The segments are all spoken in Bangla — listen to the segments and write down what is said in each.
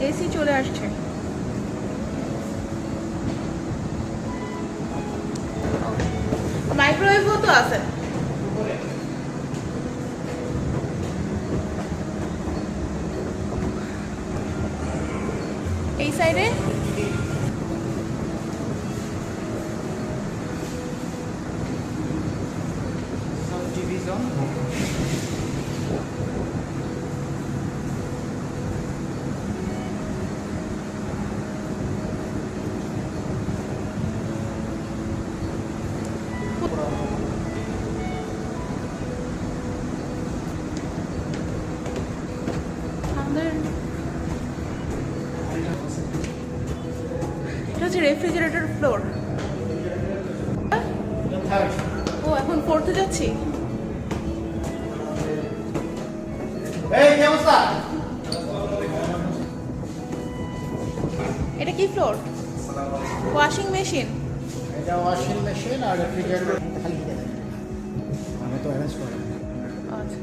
এসি চলে আসছে। মাইক্রোওয়েভও তো আছে। এই সাইডে টিভি জোন। আমাদের এটা হচ্ছে রেফ্রিজারেটর ফ্লোর। ও এখন পড়তে যাচ্ছি। এই কি অবস্থা? এটা কি ফ্লোর? Washing machine. এটা ওয়াশিং মেশিন আর রেফ্রিজারেটর খালি দিয়ে দেয়। আমি তো অ্যারেঞ্জ করি। আচ্ছা,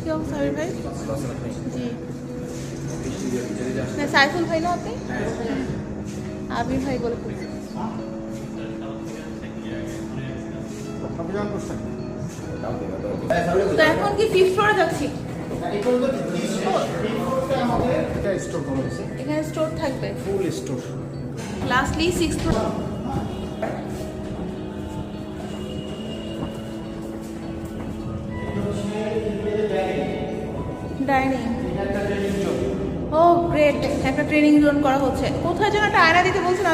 কি অবস্থা আবির ভাই? জি না, সাইফুল ভাই না আপনি? আবির ভাই বলে ফেলছি। অভিযান করছেন? তো এখন কি ফিফথ ফ্লোরে যাচ্ছি? এটা স্টোর করা হয়েছে। এখানে স্টোর থাকবে full store. Lastly six floor. Dining. ও গ্রেট, একটা ট্রেনিং জোন করা হচ্ছে। কোথায় যেন একটা আয়না দিতে বলছেন।